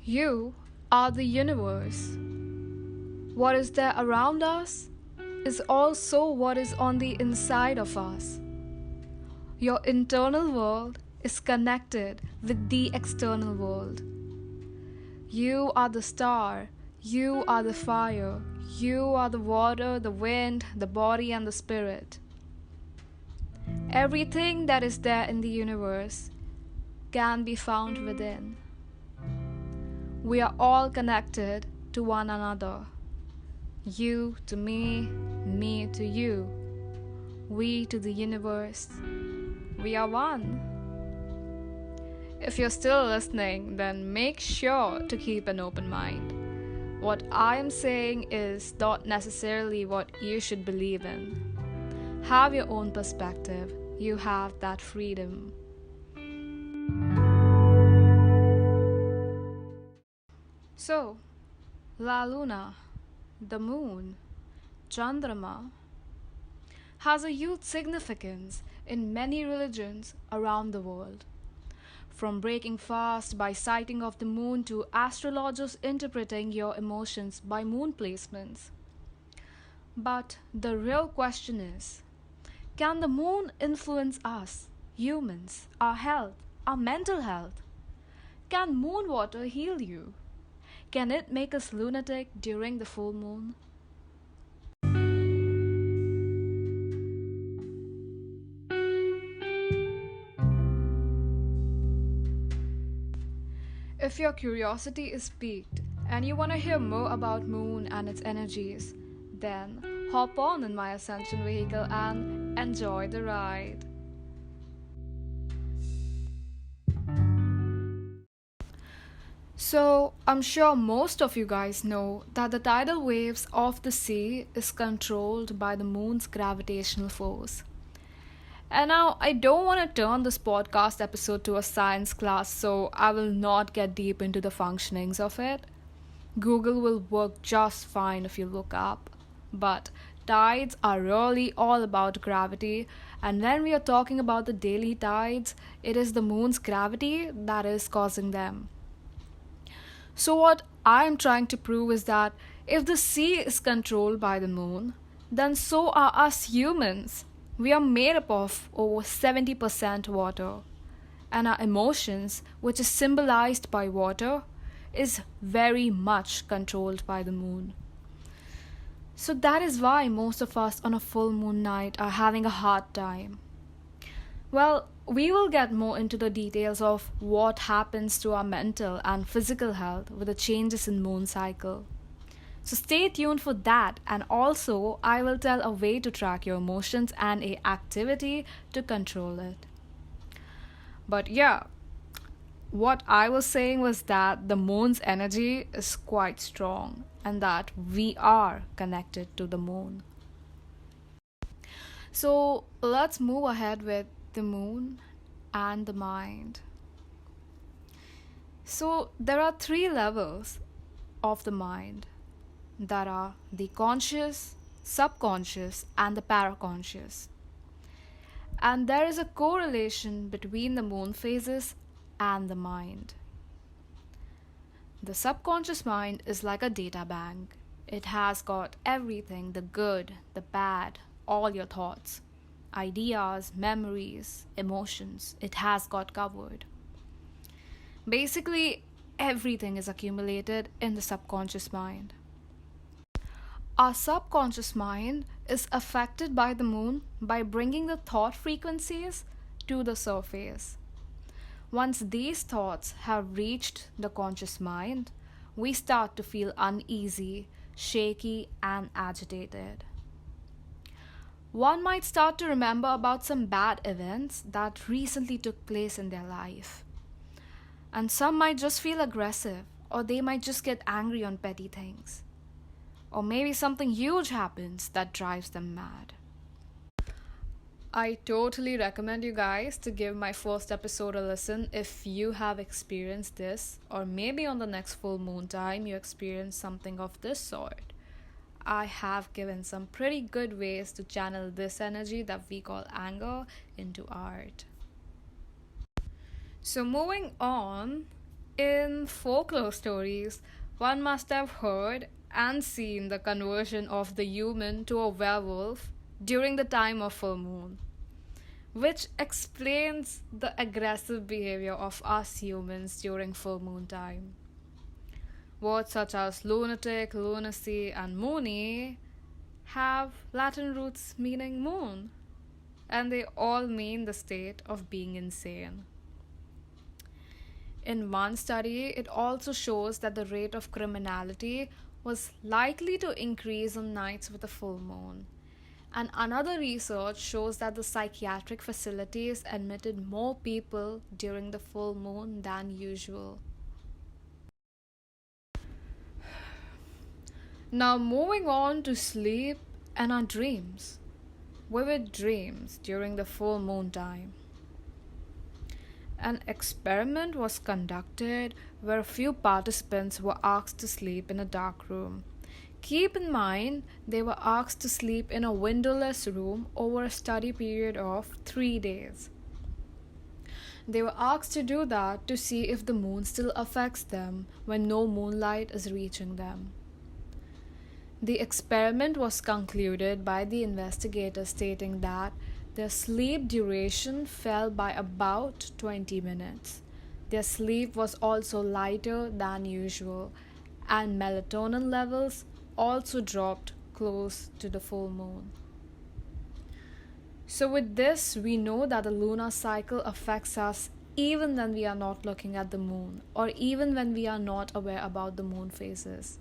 You are the universe. What is there around us is also what is on the inside of us. Your internal world is connected with the external world. You are the star, you are the fire, you are the water, the wind, the body, and the spirit. Everything that is there in the universe can be found within. We are all connected to one another. You to me, me to you, we to the universe. We are one. If you're still listening, then make sure to keep an open mind. What I am saying is not necessarily what you should believe in. Have your own perspective. You have that freedom. So, La Luna, the moon, Chandrama, has a huge significance in many religions around the world. From breaking fast by sighting of the moon to astrologers interpreting your emotions by moon placements. But the real question is, can the moon influence us, humans, our health, our mental health? Can moon water heal you? Can it make us lunatic during the full moon? If your curiosity is piqued and you want to hear more about moon and its energies, then hop on in my Ascension vehicle and enjoy the ride. So, I'm sure most of you guys know that the tidal waves of the sea is controlled by the moon's gravitational force. And now, I don't want to turn this podcast episode to a science class, so I will not get deep into the functionings of it. Google will work just fine if you look up. But tides are really all about gravity, and when we are talking about the daily tides, it is the moon's gravity that is causing them. So, what I am trying to prove is that if the sea is controlled by the moon, then so are us humans. We are made up of over 70% water, and our emotions, which is symbolized by water, is very much controlled by the moon. So that is why most of us on a full moon night are having a hard time. Well, we will get more into the details of what happens to our mental and physical health with the changes in moon cycle. So stay tuned for that, and also I will tell a way to track your emotions and a activity to control it. But yeah, what I was saying was that the moon's energy is quite strong and that we are connected to the moon. So let's move ahead with the moon and the mind. So there are three levels of the mind that are the conscious, subconscious, and the paraconscious. And there is a correlation between the moon phases and the mind. The subconscious mind is like a data bank. It has got everything, the good, the bad, all your thoughts, ideas, memories, emotions. It has got covered. Basically, everything is accumulated in the subconscious mind. Our subconscious mind is affected by the moon by bringing the thought frequencies to the surface. Once these thoughts have reached the conscious mind, we start to feel uneasy, shaky, and agitated. One might start to remember about some bad events that recently took place in their life. And some might just feel aggressive, or they might just get angry on petty things. Or maybe something huge happens that drives them mad. I totally recommend you guys to give my first episode a listen if you have experienced this, or maybe on the next full moon time you experience something of this sort. I have given some pretty good ways to channel this energy that we call anger into art. So moving on, In folklore stories, one must have heard and seen the conversion of the human to a werewolf during the time of full moon, which explains the aggressive behavior of us humans during full moon time. Words such as lunatic, lunacy, and moony have Latin roots meaning moon, and they all mean the state of being insane. In one study, it also shows that the rate of criminality was likely to increase on nights with a full moon. And another research shows that the psychiatric facilities admitted more people during the full moon than usual. Now, moving on to sleep and our dreams. Vivid dreams during the full moon time. An experiment was conducted where a few participants were asked to sleep in a dark room. Keep in mind, they were asked to sleep in a windowless room over a study period of 3 days. They were asked to do that to see if the moon still affects them when no moonlight is reaching them. The experiment was concluded by the investigators stating that their sleep duration fell by about 20 minutes. Their sleep was also lighter than usual, and melatonin levels also dropped close to the full moon. So, with this, we know that the lunar cycle affects us even when we are not looking at the moon, or even when we are not aware about the moon phases.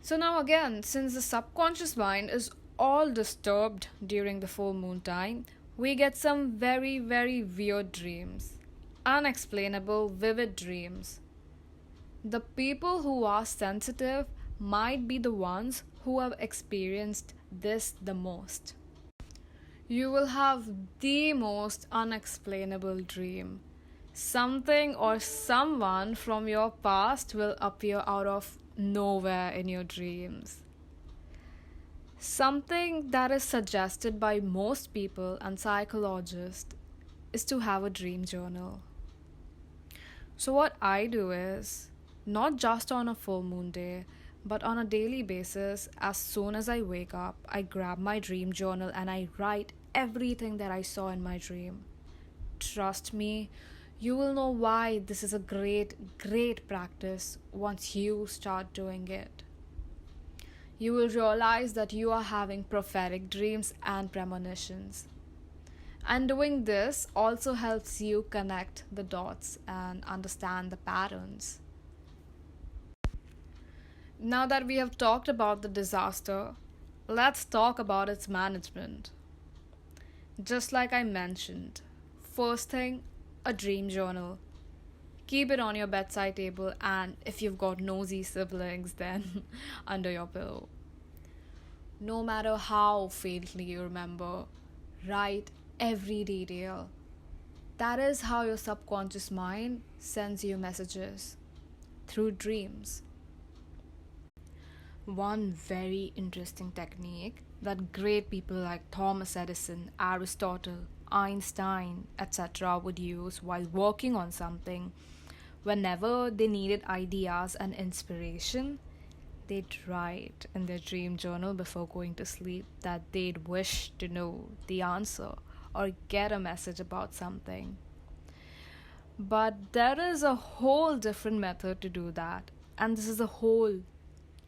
So now again, since the subconscious mind is all disturbed during the full moon time, we get some very, very weird dreams. Unexplainable, vivid dreams. The people who are sensitive might be the ones who have experienced this the most. You will have the most unexplainable dream. Something or someone from your past will appear out of nowhere in your dreams. Something that is suggested by most people and psychologists is to have a dream journal. So, what I do is not just on a full moon day, but on a daily basis, as soon as I wake up, I grab my dream journal and I write everything that I saw in my dream. Trust me, you will know why this is a great, great practice once you start doing it. You will realize that you are having prophetic dreams and premonitions. And doing this also helps you connect the dots and understand the patterns. Now that we have talked about the disaster, let's talk about its management. Just like I mentioned, first thing, a dream journal. Keep it on your bedside table, and if you've got nosy siblings, then under your pillow. No matter how faintly you remember, write every detail. That is how your subconscious mind sends you messages through dreams. One very interesting technique that great people like Thomas Edison, Aristotle, Einstein, etc. would use while working on something whenever they needed ideas and inspiration, they'd write in their dream journal before going to sleep that they'd wish to know the answer or get a message about something. But there is a whole different method to do that, and this is a whole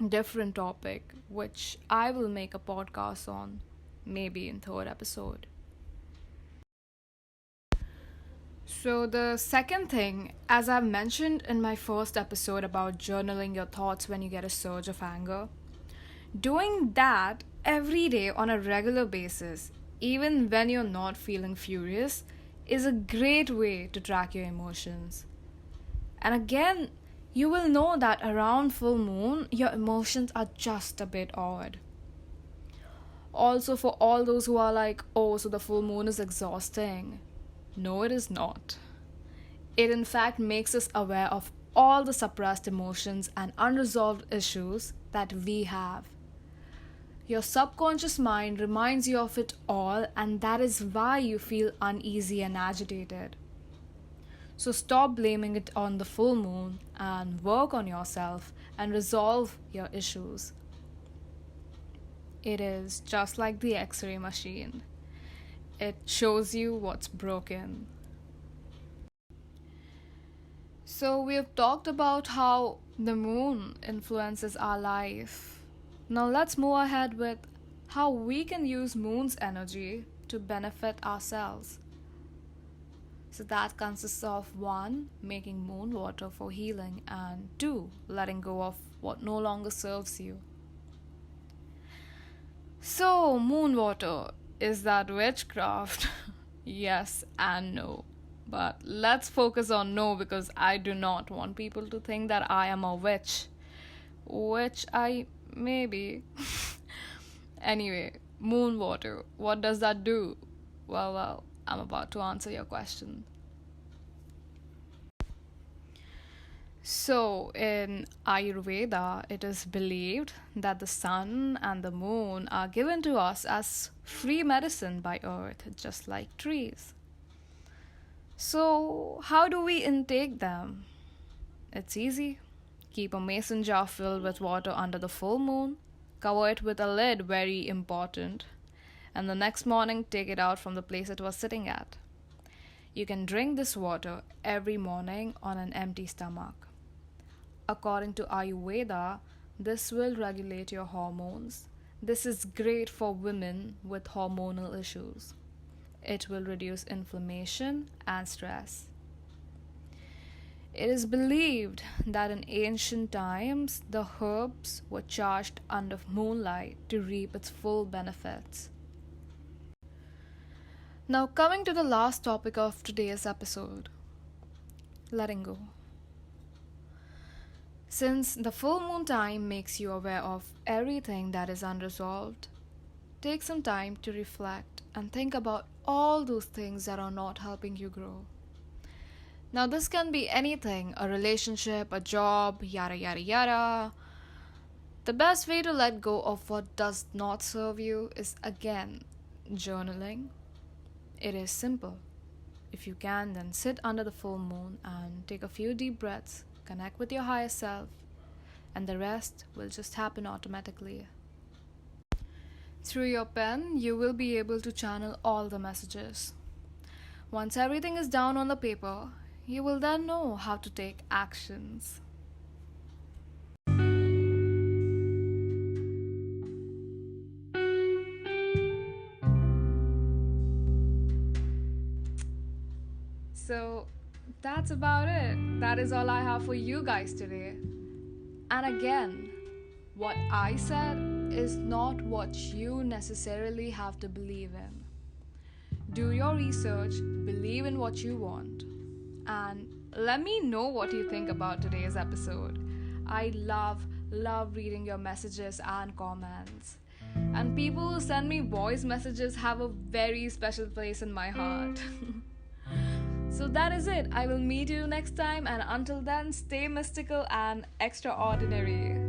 different topic which I will make a podcast on, maybe in third episode. So the second thing, as I've mentioned in my first episode about journaling your thoughts when you get a surge of anger, doing that every day on a regular basis, even when you're not feeling furious, is a great way to track your emotions. And again, you will know that around full moon, your emotions are just a bit odd. Also, for all those who are like, oh, so the full moon is exhausting. No, it is not. It in fact makes us aware of all the suppressed emotions and unresolved issues that we have. Your subconscious mind reminds you of it all, and that is why you feel uneasy and agitated. So stop blaming it on the full moon and work on yourself and resolve your issues. It is just like the X ray machine, it shows you what's broken. So, we have talked about how the moon influences our life. Now, let's move ahead with how we can use moon's energy to benefit ourselves. So, that consists of 1. Making moon water for healing, and 2. Letting go of what no longer serves you. So, moon water, is that witchcraft? Yes and no. But let's focus on no, because I do not want people to think that I am a witch. Which I may be. Anyway, moon water, what does that do? Well, I'm about to answer your question. So, in Ayurveda, it is believed that the sun and the moon are given to us as free medicine by earth, just like trees. So, how do we intake them? It's easy. Keep a mason jar filled with water under the full moon, cover it with a lid, very important, and the next morning take it out from the place it was sitting at. You can drink this water every morning on an empty stomach. According to Ayurveda, this will regulate your hormones. This is great for women with hormonal issues. It will reduce inflammation and stress. It is believed that in ancient times, the herbs were charged under moonlight to reap its full benefits. Now, coming to the last topic of today's episode, letting go. Since the full moon time makes you aware of everything that is unresolved, take some time to reflect and think about all those things that are not helping you grow. Now, this can be anything, a relationship, a job, yada yada yada. The best way to let go of what does not serve you is, again, journaling. It is simple. If you can, then sit under the full moon and take a few deep breaths, connect with your higher self, and the rest will just happen automatically. Through your pen, you will be able to channel all the messages. Once everything is down on the paper, you will then know how to take actions. So that's about it. That is all I have for you guys today. And again, what I said is not what you necessarily have to believe in. Do your research, believe in what you want, and let me know what you think about today's episode. I love reading your messages and comments. And people who send me voice messages have a very special place in my heart. So that is it. I will meet you next time, and until then, stay mystical and extraordinary.